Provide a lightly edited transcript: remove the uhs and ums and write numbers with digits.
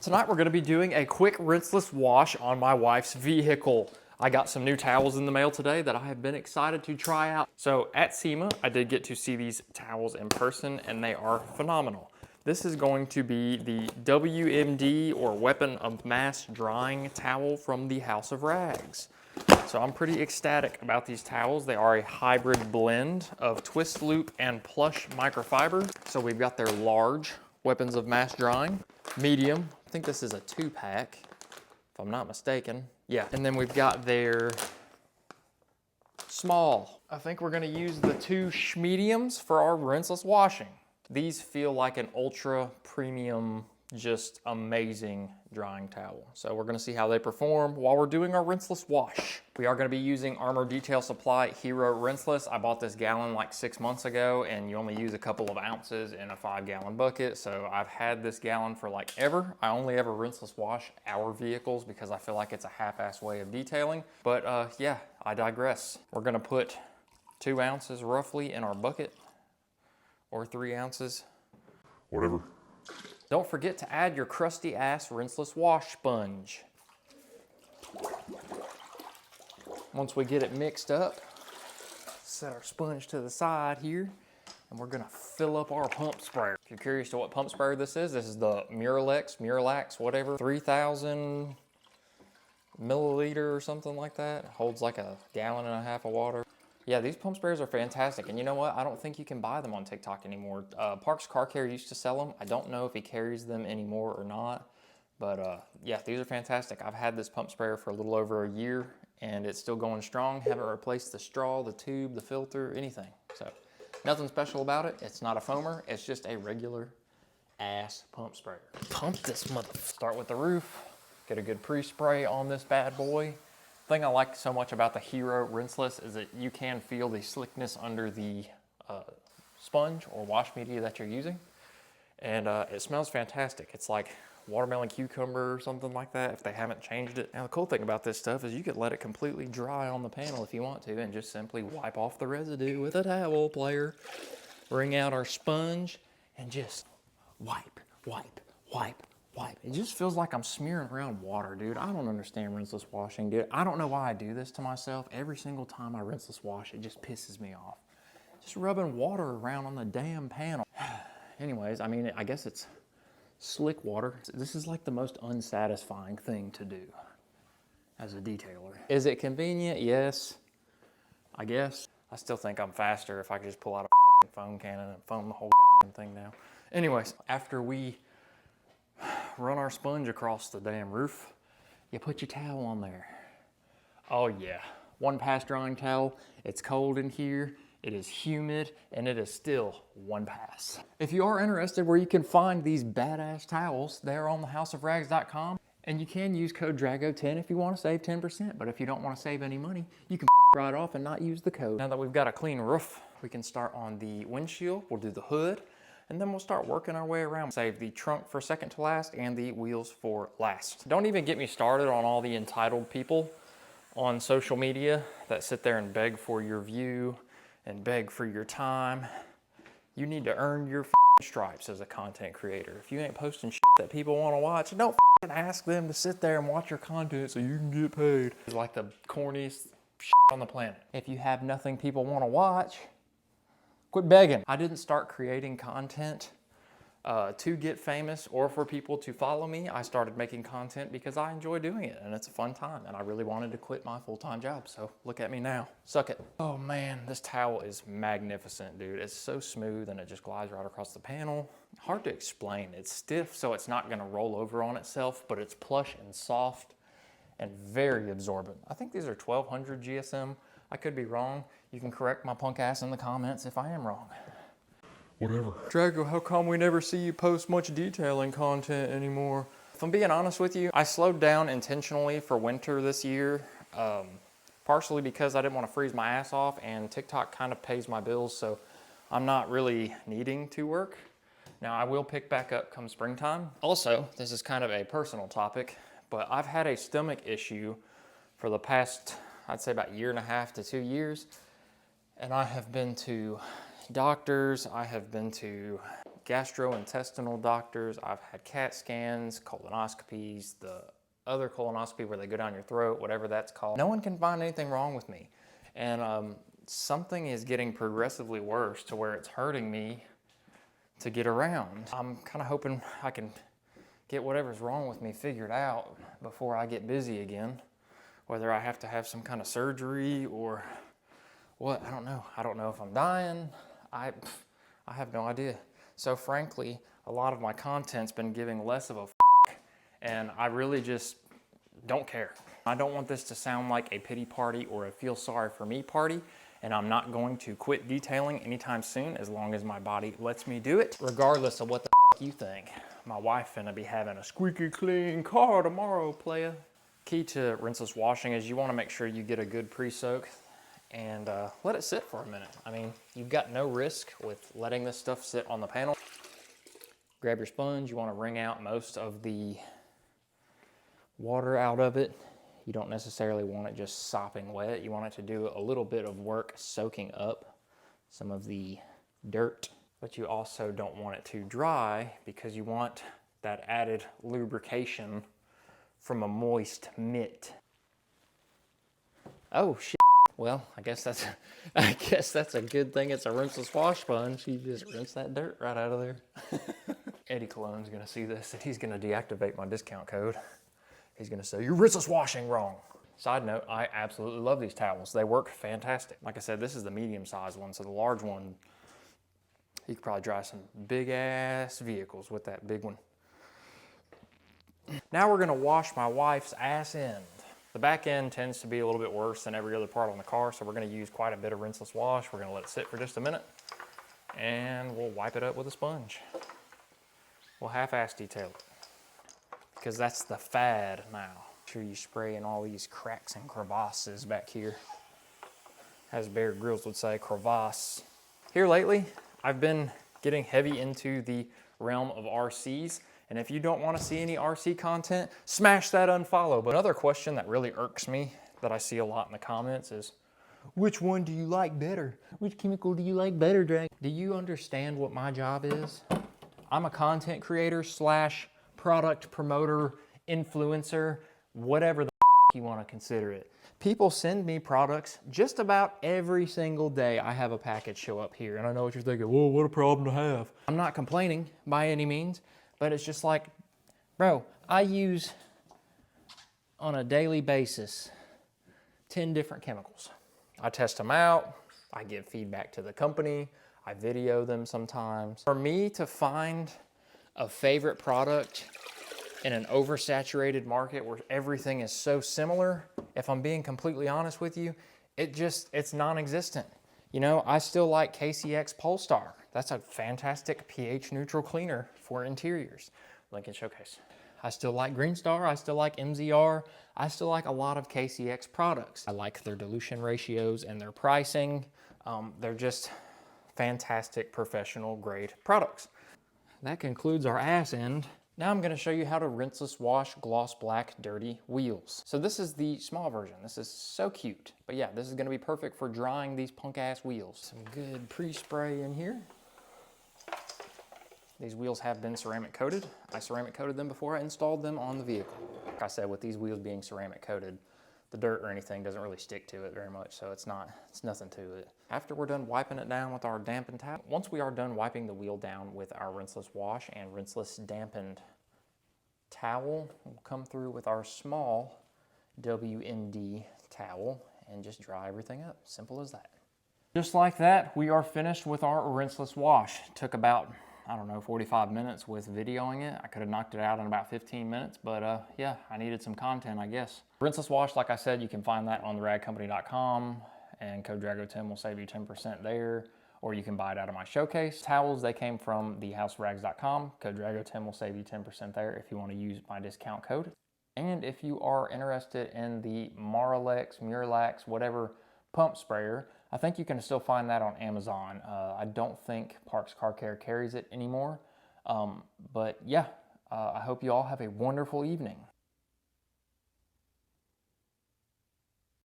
Tonight we're gonna be doing a quick rinseless wash on my wife's vehicle. I got some new towels in the mail today that I have been excited to try out. So at SEMA, I did get to see these towels in person and they are phenomenal. This is going to be the WMD or Weapon of Mass Drying towel from the House of Rags. So I'm pretty ecstatic about these towels. They are a hybrid blend of twist loop and plush microfiber. So we've got their large Weapons of Mass Drying, medium, I think this is a 2-pack, if I'm not mistaken. Yeah, and then we've got their small. I think we're gonna use the 2 mediums for our rinseless washing. These feel like an ultra premium, just amazing drying towel. So we're gonna see how they perform while we're doing our rinseless wash. We are gonna be using Armor Detail Supply Hero Rinseless. I bought this gallon like 6 months ago and you only use a couple of ounces in a 5-gallon bucket. So I've had this gallon for like ever. I only ever rinseless wash our vehicles because I feel like it's a half-ass way of detailing. But yeah, I digress. We're gonna put 2 ounces roughly in our bucket, or 3 ounces. Whatever. Don't forget to add your crusty ass rinseless wash sponge. Once we get it mixed up, set our sponge to the side here, and we're gonna fill up our pump sprayer. If you're curious to what pump sprayer this is the Miralax, whatever, 3,000 milliliter or something like that. It holds like a gallon and a half of water. Yeah, these pump sprayers are fantastic. And you know what? I don't think you can buy them on TikTok anymore. Parks Car Care used to sell them. I don't know if he carries them anymore or not. But yeah, these are fantastic. I've had this pump sprayer for a little over a year and it's still going strong. Haven't replaced the straw, the tube, the filter, anything. So nothing special about it. It's not a foamer. It's just a regular ass pump sprayer. Pump this mother. Start with the roof. Get a good pre-spray on this bad boy. The thing I like so much about the Hero Rinseless is that you can feel the slickness under the sponge or wash media that you're using. And it smells fantastic. It's like watermelon cucumber or something like that if they haven't changed it. Now the cool thing about this stuff is you could let it completely dry on the panel if you want to and just simply wipe off the residue with a towel player. Bring out our sponge and just wipe, wipe, wipe, wipe. It just feels like I'm smearing around water, dude. I don't understand rinseless washing, dude. I don't know why I do this to myself. Every single time I rinseless wash, it just pisses me off. Just rubbing water around on the damn panel. Anyways, I mean, I guess it's slick water. This is like the most unsatisfying thing to do as a detailer. Is it convenient? Yes, I guess. I still think I'm faster if I could just pull out a fucking foam cannon and foam the whole goddamn thing down. Anyways, after we run our sponge across the damn roof, you put your towel on there. Oh yeah, 1-pass drying towel. It's cold in here, it is humid, and it is still 1-pass. If you are interested where you can find these badass towels, they're on thehouseofrags.com, and you can use code DRAGO10 if you want to save 10%, but if you don't want to save any money, you can right off and not use the code. Now that we've got a clean roof, we can start on the windshield, we'll do the hood, and then we'll start working our way around. Save the trunk for second to last and the wheels for last. Don't even get me started on all the entitled people on social media that sit there and beg for your view and beg for your time. You need to earn your stripes as a content creator. If you ain't posting shit that people want to watch, don't ask them to sit there and watch your content so you can get paid. It's like the corniest shit on the planet. If you have nothing people want to watch, quit begging. I didn't start creating content to get famous or for people to follow me. I started making content because I enjoy doing it and it's a fun time and I really wanted to quit my full-time job, so look at me now. Suck it. Oh man, this towel is magnificent, dude. It's so smooth and it just glides right across the panel. Hard to explain. It's stiff, so it's not gonna roll over on itself, but it's plush and soft and very absorbent. I think these are 1200 GSM. I could be wrong. You can correct my punk ass in the comments if I am wrong. Whatever. Drago, how come we never see you post much detailing content anymore? If I'm being honest with you, I slowed down intentionally for winter this year, partially because I didn't want to freeze my ass off and TikTok kind of pays my bills, so I'm not really needing to work. Now I will pick back up come springtime. Also, this is kind of a personal topic, but I've had a stomach issue for the past, I'd say about 1.5 to 2 years. And I have been to doctors, I have been to gastrointestinal doctors, I've had CAT scans, colonoscopies, the other colonoscopy where they go down your throat, whatever that's called. No one can find anything wrong with me. And something is getting progressively worse to where it's hurting me to get around. I'm kind of hoping I can get whatever's wrong with me figured out before I get busy again. Whether I have to have some kind of surgery or what, I don't know. I don't know if I'm dying. I have no idea. So frankly, a lot of my content's been giving less of a and I really just don't care. I don't want this to sound like a pity party or a feel sorry for me party, and I'm not going to quit detailing anytime soon as long as my body lets me do it, regardless of what the you think. My wife finna be having a squeaky clean car tomorrow, playa. Key to rinseless washing is you wanna make sure you get a good pre-soak and let it sit for a minute. I mean, you've got no risk with letting this stuff sit on the panel. Grab your sponge, you wanna wring out most of the water out of it. You don't necessarily want it just sopping wet. You want it to do a little bit of work soaking up some of the dirt, but you also don't want it too dry because you want that added lubrication from a moist mitt. Oh shit. Well, I guess that's a good thing it's a rinseless wash sponge. You just rinse that dirt right out of there. Eddie Cologne's gonna see this and he's gonna deactivate my discount code. He's gonna say, you're rinseless washing wrong. Side note, I absolutely love these towels. They work fantastic. Like I said, this is the medium-sized one, so the large one, you could probably drive some big-ass vehicles with that big one. Now we're gonna wash my wife's ass end. The back end tends to be a little bit worse than every other part on the car, so we're gonna use quite a bit of rinseless wash. We're gonna let it sit for just a minute, and we'll wipe it up with a sponge. We'll half-ass detail it, because that's the fad now. Make sure you spray in all these cracks and crevasses back here. As Bear Grylls would say, crevasse. Here lately, I've been getting heavy into the realm of RCs, and if you don't want to see any RC content, smash that unfollow. But another question that really irks me that I see a lot in the comments is, which one do you like better? Which chemical do you like better, Drag? Do you understand what my job is? I'm a content creator slash product promoter, influencer, whatever the you want to consider it. People send me products just about every single day. I have a package show up here, and I know what you're thinking, whoa, what a problem to have. I'm not complaining by any means, but it's just like, bro, I use on a daily basis 10 different chemicals. I test them out, I give feedback to the company, I video them sometimes. For me to find a favorite product in an oversaturated market where everything is so similar, if I'm being completely honest with you, it's non-existent. You know, I still like KCX Polestar. That's a fantastic pH neutral cleaner for interiors. Lincoln Showcase. I still like Green Star, I still like MZR, I still like a lot of KCX products. I like their dilution ratios and their pricing. They're just fantastic professional grade products. That concludes our ass end. Now I'm gonna show you how to rinseless wash gloss black dirty wheels. So this is the small version. This is so cute. But yeah, this is gonna be perfect for drying these punk ass wheels. Some good pre-spray in here. These wheels have been ceramic coated. I ceramic coated them before I installed them on the vehicle. Like I said, with these wheels being ceramic coated, the dirt or anything doesn't really stick to it very much, so it's nothing to it. After we're done wiping it down with our dampened towel, once we are done wiping the wheel down with our rinseless wash and rinseless dampened towel, we'll come through with our small WND towel and just dry everything up. Simple as that. Just like that, we are finished with our rinseless wash. It took about, I don't know, 45 minutes with videoing it. I could have knocked it out in about 15 minutes, but yeah, I needed some content, I guess. Rinseless wash, like I said, you can find that on theragcompany.com, and code Dragos10 will save you 10% there, or you can buy it out of my showcase. Towels, they came from thehouserags.com. Code Dragos10 will save you 10% there if you want to use my discount code. And if you are interested in the Miralax, whatever pump sprayer, I think you can still find that on Amazon. I don't think Parks Car Care carries it anymore. But yeah, I hope you all have a wonderful evening.